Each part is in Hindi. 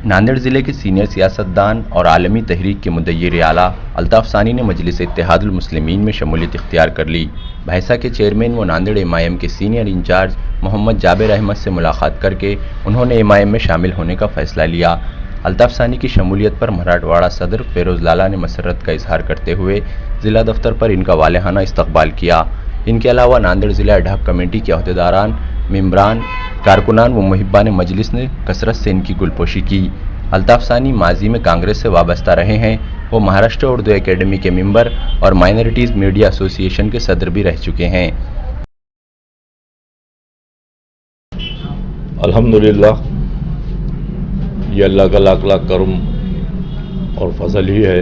नांदेड़ जिले के सीनियर सियासतदान और आलमी तहरीक के मुद्दई आला अल्ताफ सानी ने मजलिस इत्तेहादुल मुस्लिमीन में शमूलियत इख्तियार कर ली। भैंसा के चेयरमैन व नांदेड़ एमआईएम के सीनियर इंचार्ज मोहम्मद जाबिर अहमद से मुलाकात करके उन्होंने एमआईएम में शामिल होने का फैसला लिया। अल्ताफ सानी की शमूलियत पर मराठवाड़ा सदर फेरोज लाला ने मसरत का इजहार करते हुए जिला दफ्तर पर इनका वालेहाना इस्तकबाल किया। इनके अलावा नांदेड़ जिला एडहॉक कमेटी के अहदेदारान, मेंबरान, कारकुनान व मुहिब्बान मजलिस ने कसरत से इनकी गुलपोशी की। अल्ताफ सानी माजी में कांग्रेस से वाबस्ता रहे हैं। वो महाराष्ट्र उर्दू एकेडमी के मेंबर और माइनॉरिटीज मीडिया एसोसिएशन के सदर भी रह चुके हैं। अल्हम्दुलिल्लाह, ये अल्लाह का लाख लाख करम और फजल ही है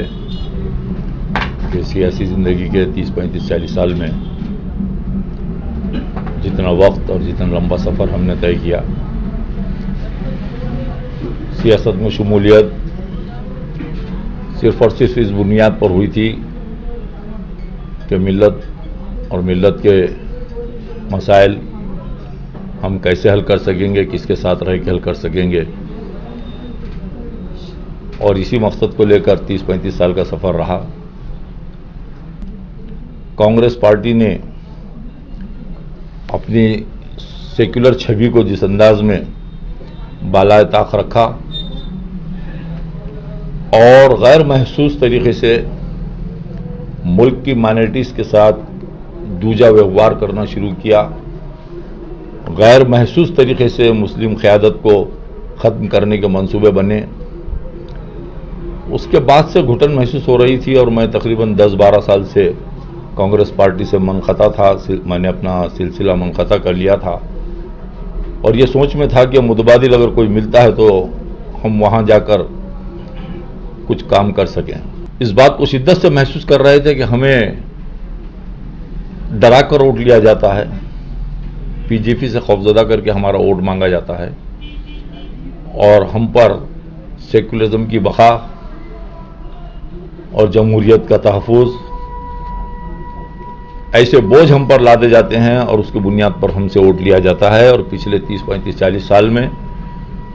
कि सियासी ज़िंदगी के 30-35-40 साल में जितना वक्त और जितना लंबा सफ़र हमने तय किया, सियासत में शमूलियत सिर्फ और सिर्फ इस बुनियाद पर हुई थी कि मिल्लत और मिल्लत के मसाइल हम कैसे हल कर सकेंगे, किसके साथ रह के हल कर सकेंगे, और इसी मकसद को लेकर 30-35 साल का सफ़र रहा। कांग्रेस पार्टी ने अपनी सेक्युलर छवि को जिस अंदाज में बालाए ताक रखा और गैर महसूस तरीके से मुल्क की माइनॉरिटीज़ के साथ दूजा व्यवहार करना शुरू किया, गैर महसूस तरीके से मुस्लिम क़यादत को ख़त्म करने के मंसूबे बने, उसके बाद से घुटन महसूस हो रही थी। और मैं तकरीबन 10-12 साल से कांग्रेस पार्टी से मनक़ता था। मैंने अपना सिलसिला मनक़ता कर लिया था और ये सोच में था कि मुतबादिल अगर कोई मिलता है तो हम वहाँ जाकर कुछ काम कर सकें। इस बात को शिद्दत से महसूस कर रहे थे कि हमें डरा कर वोट लिया जाता है, पीजेपी से खौफजदा करके हमारा वोट मांगा जाता है और हम पर सेकुलरिज्म की बका और जमहूरियत का तहफ़्फ़ुज़ ऐसे बोझ हम पर लादे जाते हैं और उसकी बुनियाद पर हमसे वोट लिया जाता है। और पिछले 30-35-40 साल में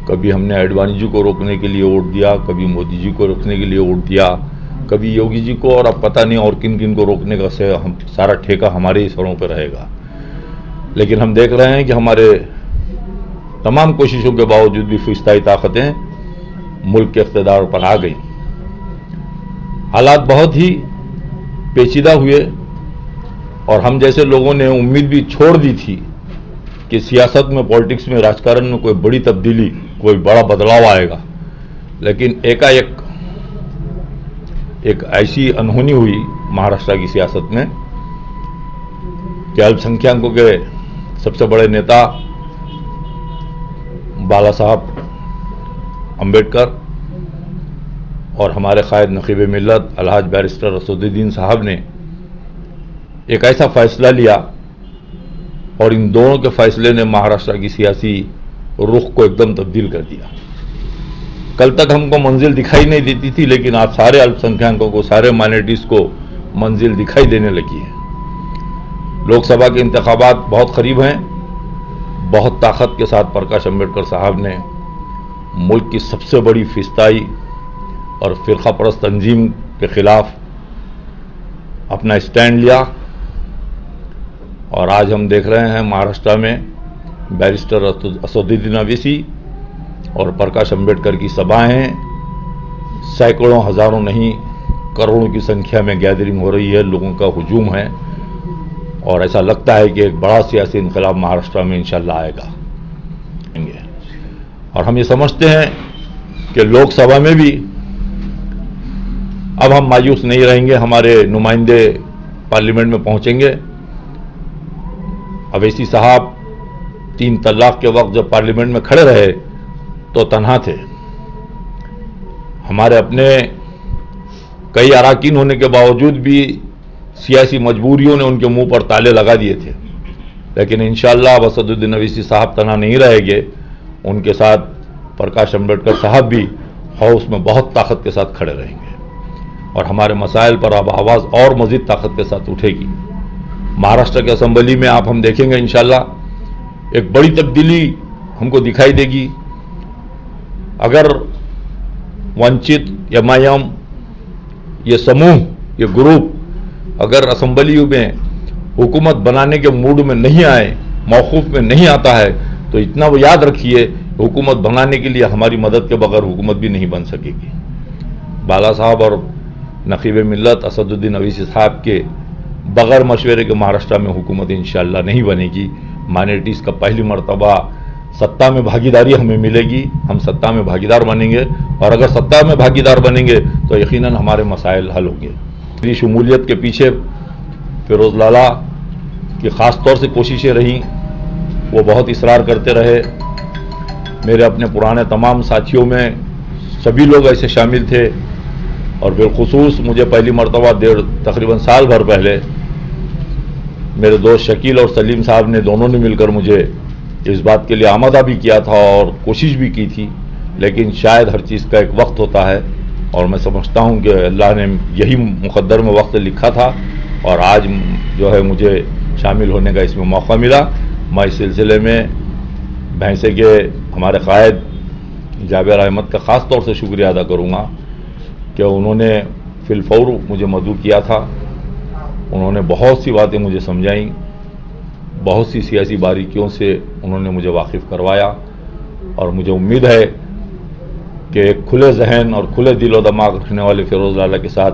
कभी हमने आडवाणी जी को रोकने के लिए वोट दिया, कभी मोदी जी को रोकने के लिए वोट दिया, कभी योगी जी को, और अब पता नहीं और किन किन को रोकने का से हम सारा ठेका हमारे ही सरों पर रहेगा। लेकिन हम देख रहे हैं कि हमारे तमाम कोशिशों के बावजूद भी फिस्ताई ताकतें मुल्क के इक़्तिदार पर आ गई। हालात बहुत ही पेचीदा हुए और हम जैसे लोगों ने उम्मीद भी छोड़ दी थी कि सियासत में, पॉलिटिक्स में, राजकारण में कोई बड़ी तब्दीली, कोई बड़ा बदलाव आएगा। लेकिन एकाएक एक ऐसी अनहोनी हुई महाराष्ट्र की सियासत में कि अल्पसंख्यकों के सबसे बड़े नेता बाला साहब अम्बेडकर और हमारे क़ायद नक़ीब मिल्लत अलहाज बैरिस्टर असदुद्दीन साहब ने एक ऐसा फैसला लिया और इन दोनों के फैसले ने महाराष्ट्र की सियासी रुख को एकदम तब्दील कर दिया। कल तक हमको मंजिल दिखाई नहीं देती थी, लेकिन आज सारे अल्पसंख्यकों को, सारे माइनॉरिटीज़ को मंजिल दिखाई देने लगी है। लोकसभा के इंतखाबात बहुत करीब हैं। बहुत ताकत के साथ प्रकाश अम्बेडकर साहब ने मुल्क की सबसे बड़ी फिस्ताई और फ़िरक़ा परस्त तंजीम के ख़िलाफ़ अपना स्टैंड लिया और आज हम देख रहे हैं महाराष्ट्र में बैरिस्टर असदुद्दीन अवैसी और प्रकाश अम्बेडकर की सभाएं सैकड़ों, हज़ारों नहीं, करोड़ों की संख्या में गैदरिंग हो रही है, लोगों का हुजूम है और ऐसा लगता है कि एक बड़ा सियासी इनकलाब महाराष्ट्र में इंशाअल्लाह आएगा। और हम ये समझते हैं कि लोकसभा में भी अब हम मायूस नहीं रहेंगे। हमारे नुमाइंदे पार्लियामेंट में पहुंचेंगे। अवैसी साहब 3 तलाक के वक्त जब पार्लियामेंट में खड़े रहे तो तन्हा थे। हमारे अपने कई अराकीन होने के बावजूद भी सियासी मजबूरियों ने उनके मुंह पर ताले लगा दिए थे। लेकिन इंशाअल्लाह अब असदुद्दीन अवैसी साहब तन्हा नहीं रहेंगे, उनके साथ प्रकाश अम्बेडकर साहब भी हाउस में बहुत ताकत के साथ खड़े रहेंगे और हमारे मसाइल पर अब आवाज़ और मज़ीद ताकत के साथ उठेगी। महाराष्ट्र के असेंबली में आप हम देखेंगे इंशाल्लाह एक बड़ी तब्दीली हमको दिखाई देगी। अगर वंचित, एमआईएम, ये समूह, ये ग्रुप अगर असेंबली में हुकूमत बनाने के मूड में नहीं आए, मौकूफ में नहीं आता है, तो इतना वो याद रखिए, हुकूमत बनाने के लिए हमारी मदद के बगैर हुकूमत भी नहीं बन सकेगी। बाला साहब और नकीब मिल्लत असदुद्दीन अवीसी साहब के बगैर मशवरे के महाराष्ट्र में हुकूमत इंशाअल्लाह नहीं बनेगी। माइनॉरिटीज़ का पहली मर्तबा सत्ता में भागीदारी हमें मिलेगी, हम सत्ता में भागीदार बनेंगे, और अगर सत्ता में भागीदार बनेंगे तो यकीनन हमारे मसाइल हल होंगे। मेरी शमूलियत के पीछे फिरोज लाला की ख़ास तौर से कोशिशें रहीं, वो बहुत इसरार करते रहे। मेरे अपने पुराने तमाम साथियों में सभी लोग ऐसे शामिल थे, और बिलखुसूस मुझे पहली मर्तबा तकरीबन साल भर पहले मेरे दोस्त शकील और सलीम साहब ने, दोनों ने मिलकर मुझे इस बात के लिए आमादा भी किया था और कोशिश भी की थी। लेकिन शायद हर चीज़ का एक वक्त होता है, और मैं समझता हूँ कि अल्लाह ने यही मुक़द्दर में वक्त लिखा था, और आज जो है मुझे शामिल होने का इसमें मौका मिला। मैं इस सिलसिले में भैंसे के हमारे कायद जाबिर अहमद का ख़ास तौर से शुक्रिया अदा करूँगा कि उन्होंने फिलफौर मुझे मदऊ किया था। उन्होंने बहुत सी बातें मुझे समझाई, बहुत सी सियासी बारीकियों से उन्होंने मुझे वाकिफ़ करवाया, और मुझे उम्मीद है कि एक खुले जहन और खुले दिलो दिमाग रखने वाले फिरोज लाला के साथ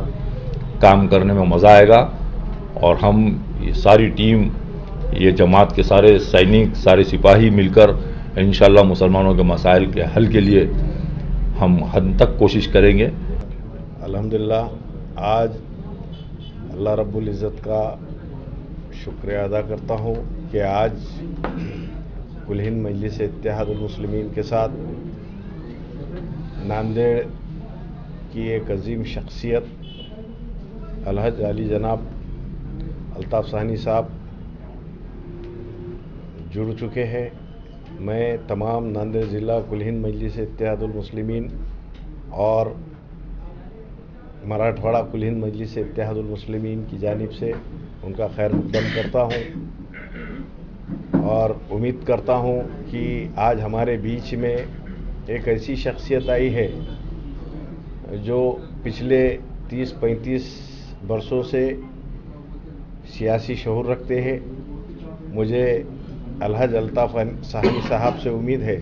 काम करने में मज़ा आएगा। और हम ये सारी टीम, ये जमात के सारे सैनिक, सारे सिपाही मिलकर इंशाअल्लाह मुसलमानों के मसाइल के हल के लिए हम हद तक कोशिश करेंगे। अल्हम्दुलिल्लाह आज अल्लाह रब्बुल इज़्ज़त का शुक्रिया अदा करता हूँ कि आज कुल हिंद मजलिस इत्तेहादुल मुस्लिमीन के साथ नांदेड़ की एक अजीम शख्सियत अलहज अली जनाब अल्ताफ़ साहनी साहब जुड़ चुके हैं। मैं तमाम नांदेड़ ज़िला कुल हिंद मजलिस इत्तेहादुल मुस्लिमीन और मराठवाड़ा कुल हिंद मजलिस इत्तेहादुल मुस्लिमीन की जानिब से उनका खैर मुक़द्दम करता हूँ, और उम्मीद करता हूँ कि आज हमारे बीच में एक ऐसी शख्सियत आई है जो पिछले 30-35 बरसों से सियासी शऊर रखते हैं। मुझे अलहज अल्ताफ़ साहनी साहब से उम्मीद है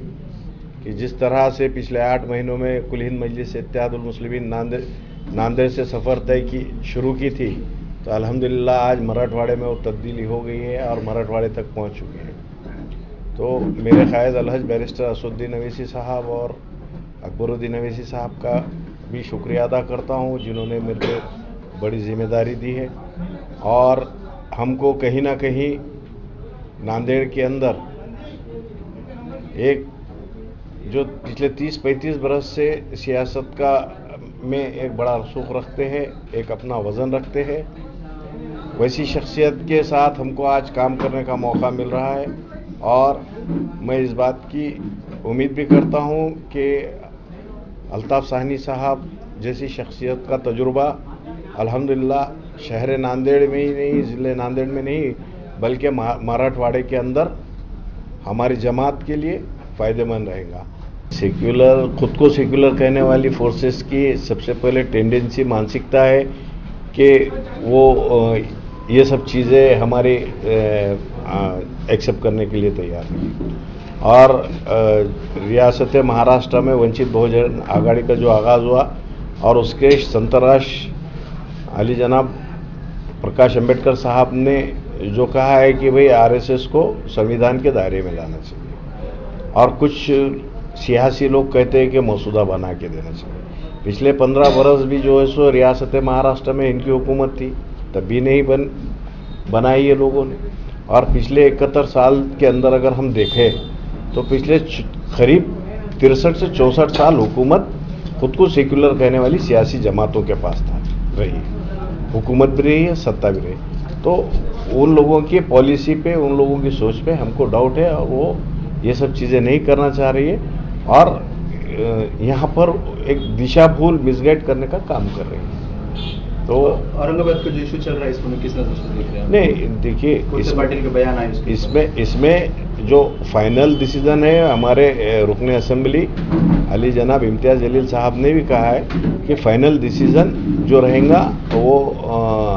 कि जिस तरह से पिछले 8 महीनों में कुल हिंद मजलिस इत्तेहादुल मुस्लिमीन नांदेड़ से सफ़र तय शुरू की थी, तो अल्हम्दुलिल्लाह आज मराठवाड़े में वो तब्दीली हो गई है और मराठवाड़े तक पहुंच चुके हैं। तो मेरे क़ायद अलहज बैरिस्टर असदुद्दीन अवीसी साहब और अकबरुद्दीन अवीसी साहब का भी शुक्रिया अदा करता हूं, जिन्होंने मेरे को बड़ी ज़िम्मेदारी दी है, और हमको कहीं ना कहीं नांदेड़ के अंदर एक जो पिछले 30-35 बरस से सियासत का में एक बड़ा रसूख रखते हैं, एक अपना वज़न रखते हैं, वैसी शख्सियत के साथ हमको आज काम करने का मौका मिल रहा है। और मैं इस बात की उम्मीद भी करता हूं कि अल्ताफ़ साहनी साहब जैसी शख्सियत का तजुर्बा अल्हम्दुलिल्लाह शहर नांदेड़ में ही नहीं, ज़िले नांदेड़ में नहीं, बल्कि मराठवाड़े के अंदर हमारी जमात के लिए फ़ायदेमंद रहेगा। सेक्युलर, खुद को सेक्युलर कहने वाली फोर्सेस की सबसे पहले टेंडेंसी, मानसिकता है कि वो ये सब चीज़ें हमारे एक्सेप्ट करने के लिए तैयार नहीं। और रियासत महाराष्ट्र में वंचित बहुजन आघाड़ी का जो आगाज़ हुआ और उसके संतराश अली जनाब प्रकाश अंबेडकर साहब ने जो कहा है कि भाई आरएसएस को संविधान के दायरे में लाना चाहिए, और कुछ सियासी लोग कहते हैं कि मसूदा बना के देना चाहिए। पिछले 15 बरस भी जो है सो रियासत महाराष्ट्र में इनकी हुकूमत थी, तब भी नहीं बनाई ये लोगों ने। और पिछले 71 साल के अंदर अगर हम देखें तो पिछले करीब 63 से 64 साल हुकूमत खुद को सेक्युलर कहने वाली सियासी जमातों के पास रही, हुकूमत भी रही है, सत्ता भी रही। तो उन लोगों की पॉलिसी पे, उन लोगों की सोच पे हमको डाउट है, और वो ये सब चीज़ें नहीं करना चाह रही है, और यहाँ पर एक दिशा भूल, मिसगाइड करने का काम कर रही है। तो औरंगाबाद का जो इशू चल रहा है इसको किस नजर से देख रहे हैं? नहीं, देखिए पाटिल के बयान आए इसमें जो फाइनल डिसीजन है, हमारे रुकने असेंबली अली जनाब इम्तियाज़ जलील साहब ने भी कहा है कि फाइनल डिसीजन जो रहेगा वो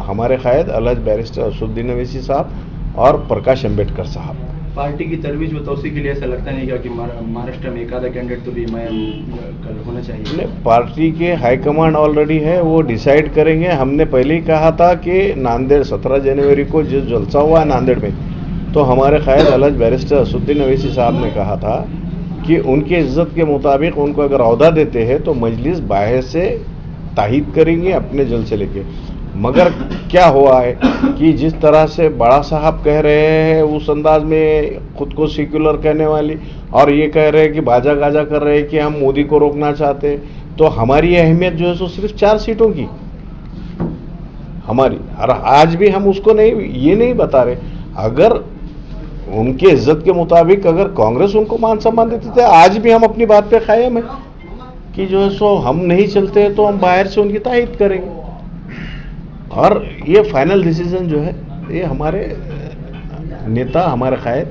हमारे कायद अलहज बैरिस्टर असदुद्दीन अवैसी साहब और प्रकाश अम्बेडकर साहब। पार्टी की तरवीज व तौसी के लिए ऐसा लगता नहीं क्या कि महाराष्ट्र में एक आधा कैंडिडेट तो भी कल होना चाहिए? नहीं, पार्टी के हाईकमांड ऑलरेडी है, वो डिसाइड करेंगे। हमने पहले ही कहा था कि नांदेड़ 17 जनवरी को जो जलसा हुआ है नांदेड़ में, तो हमारे कायद अलहज बैरिस्टर असदुद्दीन अवैसी साहब ने कहा था कि उनकी इज्जत के मुताबिक उनको अगर ओहदा देते हैं तो मजलिस बाहर से ताहीद करेंगे अपने जलसे लेके। मगर क्या हुआ है कि जिस तरह से बड़ा साहब कह रहे हैं उस अंदाज में खुद को सेक्युलर कहने वाली, और ये कह रहे हैं कि बाजा गाजा कर रहे हैं कि हम मोदी को रोकना चाहते हैं, तो हमारी अहमियत जो है सो सिर्फ 4 सीटों की हमारी, और आज भी हम उसको ये नहीं बता रहे। अगर उनके इज्जत के मुताबिक अगर कांग्रेस उनको मान सम्मान देते थे, आज भी हम अपनी बात पे कायम है कि जो है सो हम नहीं चलते तो हम बाहर से उनकी तायद करेंगे। और ये फाइनल डिसीजन जो है ये हमारे नेता हमारे कायद